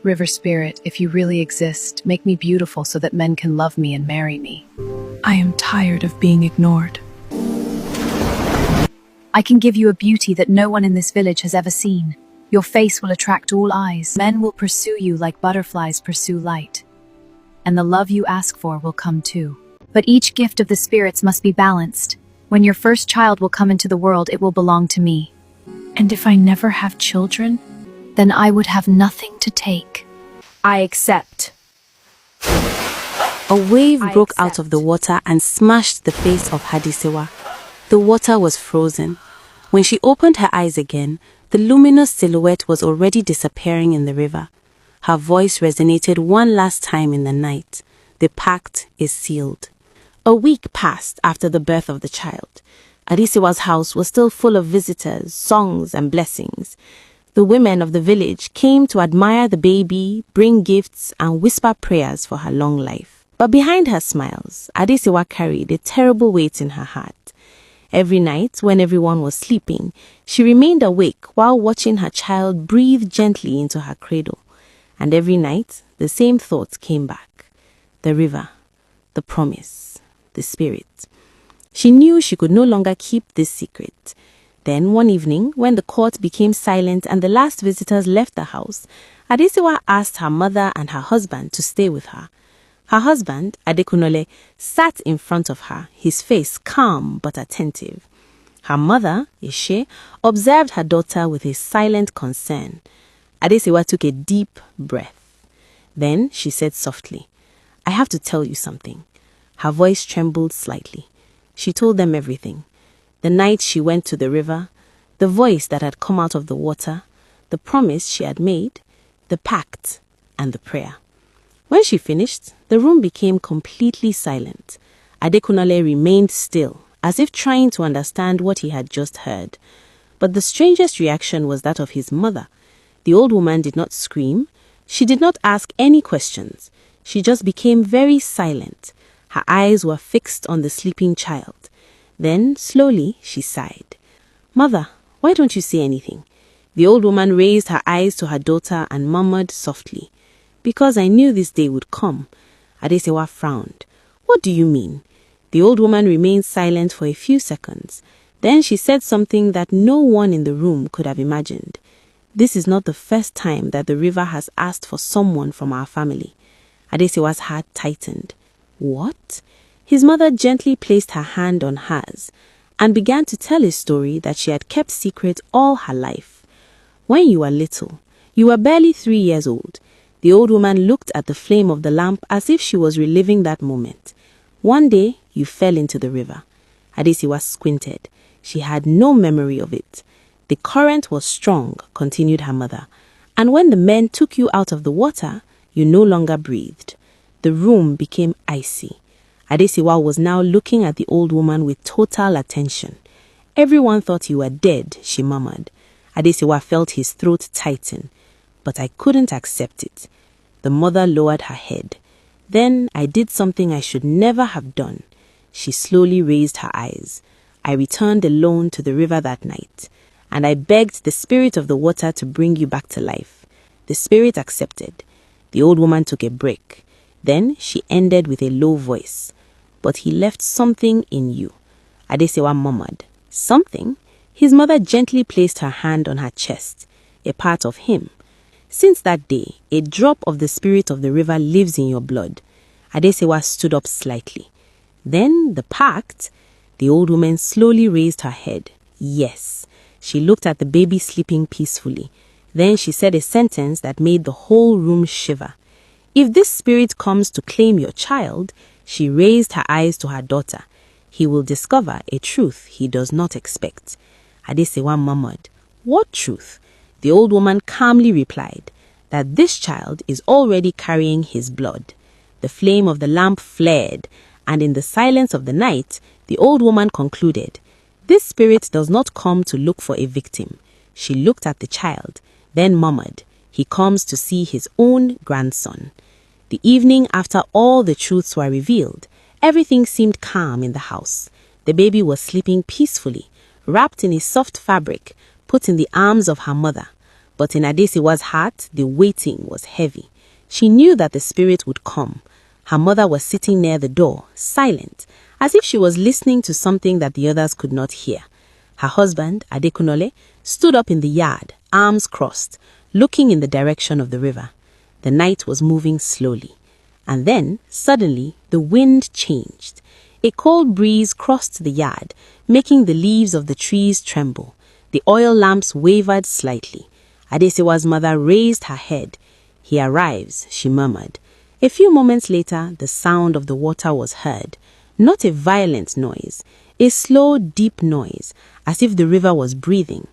River spirit, if you really exist, make me beautiful so that men can love me and marry me. I am tired of being ignored. I can give you a beauty that no one in this village has ever seen. Your face will attract all eyes. Men will pursue you like butterflies pursue light. And the love you ask for will come too. But each gift of the spirits must be balanced. When your first child will come into the world, it will belong to me. And if I never have children, then I would have nothing to take. I accept. A wave broke out of the water and smashed the face of Hadisewa. The water was frozen. When she opened her eyes again, the luminous silhouette was already disappearing in the river. Her voice resonated one last time in the night. The pact is sealed. A week passed after the birth of the child. Hadisewa's house was still full of visitors, songs, and blessings. The women of the village came to admire the baby, bring gifts, and whisper prayers for her long life. But behind her smiles, Hadisewa carried a terrible weight in her heart. Every night, when everyone was sleeping, she remained awake while watching her child breathe gently into her cradle. And every night, the same thoughts came back. The river, the promise, the spirit. She knew she could no longer keep this secret. Then one evening, when the court became silent and the last visitors left the house, Hadisewa asked her mother and her husband to stay with her. Her husband, Adekunle, sat in front of her, his face calm but attentive. Her mother, Ishe, observed her daughter with a silent concern. Hadisewa took a deep breath. Then she said softly, "I have to tell you something." Her voice trembled slightly. She told them everything. The night she went to the river, the voice that had come out of the water, the promise she had made, the pact, and the prayer. When she finished, the room became completely silent. Adekunle remained still, as if trying to understand what he had just heard. But the strangest reaction was that of his mother. The old woman did not scream. She did not ask any questions. She just became very silent. Her eyes were fixed on the sleeping child. Then, slowly, she sighed. "Mother, why don't you say anything?" The old woman raised her eyes to her daughter and murmured softly, "Because I knew this day would come." Hadisewa frowned. "What do you mean?" The old woman remained silent for a few seconds. Then she said something that no one in the room could have imagined. "This is not the first time that the river has asked for someone from our family." Hadisewa's heart tightened. "What?" His mother gently placed her hand on hers and began to tell a story that she had kept secret all her life. "When you were little, you were barely 3 years old." The old woman looked at the flame of the lamp as if she was reliving that moment. "One day, you fell into the river." Hadisewa squinted. She had no memory of it. "The current was strong," continued her mother. "And when the men took you out of the water, you no longer breathed. The room became icy." Hadisewa was now looking at the old woman with total attention. "Everyone thought you were dead," she murmured. Hadisewa felt his throat tighten. "But I couldn't accept it." The mother lowered her head. "Then I did something I should never have done." She slowly raised her eyes. "I returned alone to the river that night, and I begged the spirit of the water to bring you back to life. The spirit accepted." The old woman took a break. Then she ended with a low voice. "But he left something in you." Hadisewa murmured. "Something?" His mother gently placed her hand on her chest. "A part of him. Since that day, a drop of the spirit of the river lives in your blood." Hadisewa stood up slightly. "Then the pact?" The old woman slowly raised her head. "Yes." She looked at the baby sleeping peacefully. Then she said a sentence that made the whole room shiver. "If this spirit comes to claim your child," she raised her eyes to her daughter, "he will discover a truth he does not expect." Hadisewa murmured, "What truth?" The old woman calmly replied, "That this child is already carrying his blood." The flame of the lamp flared, and in the silence of the night, the old woman concluded, "This spirit does not come to look for a victim." She looked at the child, then murmured, "He comes to see his own grandson." The evening after all the truths were revealed, everything seemed calm in the house. The baby was sleeping peacefully, wrapped in a soft fabric, put in the arms of her mother. But in Adesewa's heart, the waiting was heavy. She knew that the spirit would come. Her mother was sitting near the door, silent, as if she was listening to something that the others could not hear. Her husband, Adekunole, stood up in the yard, arms crossed, looking in the direction of the river. The night was moving slowly. And then, suddenly, the wind changed. A cold breeze crossed the yard, making the leaves of the trees tremble. The oil lamps wavered slightly. Adesewa's mother raised her head. "He arrives," she murmured. A few moments later, the sound of the water was heard. Not a violent noise, a slow, deep noise, as if the river was breathing.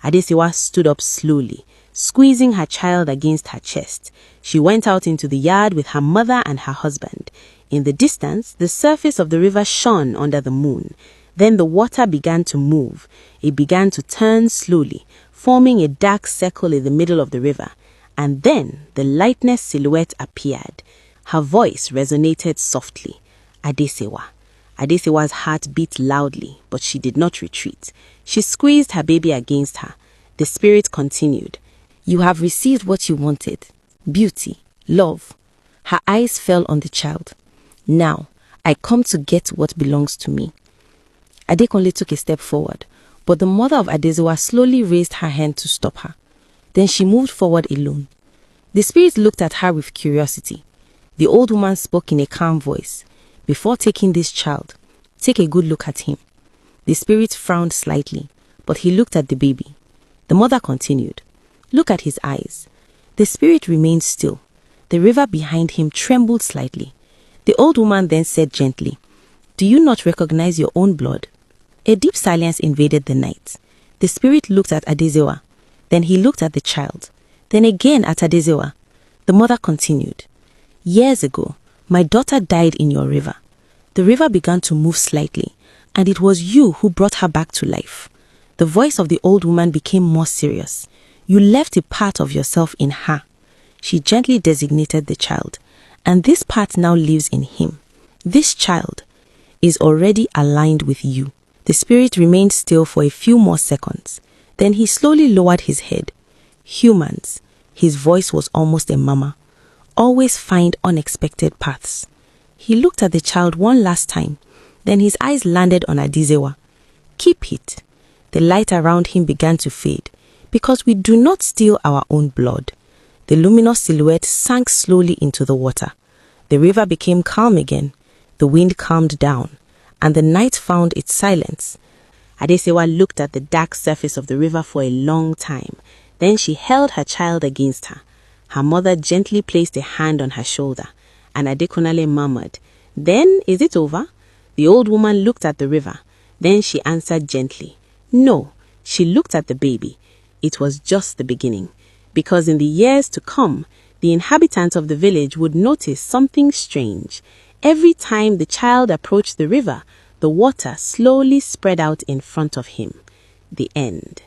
Adesewa stood up slowly, squeezing her child against her chest. She went out into the yard with her mother and her husband. In the distance, the surface of the river shone under the moon. Then the water began to move. It began to turn slowly, forming a dark circle in the middle of the river. And then the lightness silhouette appeared. Her voice resonated softly. Adesewa. Adesewa's heart beat loudly, but she did not retreat. She squeezed her baby against her. The spirit continued. "You have received what you wanted. Beauty, love." Her eyes fell on the child. "Now, I come to get what belongs to me." Adekunle took a step forward, but the mother of Adesewa slowly raised her hand to stop her. Then she moved forward alone. The spirit looked at her with curiosity. The old woman spoke in a calm voice. "Before taking this child, take a good look at him." The spirit frowned slightly, but he looked at the baby. The mother continued. "Look at his eyes." The spirit remained still. The river behind him trembled slightly. The old woman then said gently, "Do you not recognize your own blood?" A deep silence invaded the night. The spirit looked at Adesewa. Then he looked at the child. Then again at Adesewa. The mother continued. "Years ago, my daughter died in your river. The river began to move slightly, and it was you who brought her back to life." The voice of the old woman became more serious. "You left a part of yourself in her." She gently designated the child. "And this part now lives in him. This child is already aligned with you." The spirit remained still for a few more seconds. Then he slowly lowered his head. "Humans," his voice was almost a murmur, "always find unexpected paths." He looked at the child one last time. Then his eyes landed on Adesewa. "Keep it." The light around him began to fade. "Because we do not steal our own blood." The luminous silhouette sank slowly into the water. The river became calm again. The wind calmed down, and the night found its silence. Adesewa looked at the dark surface of the river for a long time. Then she held her child against her. Her mother gently placed a hand on her shoulder, and Adekunle murmured, "Then is it over?" The old woman looked at the river. Then she answered gently, "No." She looked at the baby. It was just the beginning, because in the years to come, the inhabitants of the village would notice something strange. Every time the child approached the river, the water slowly spread out in front of him. The end.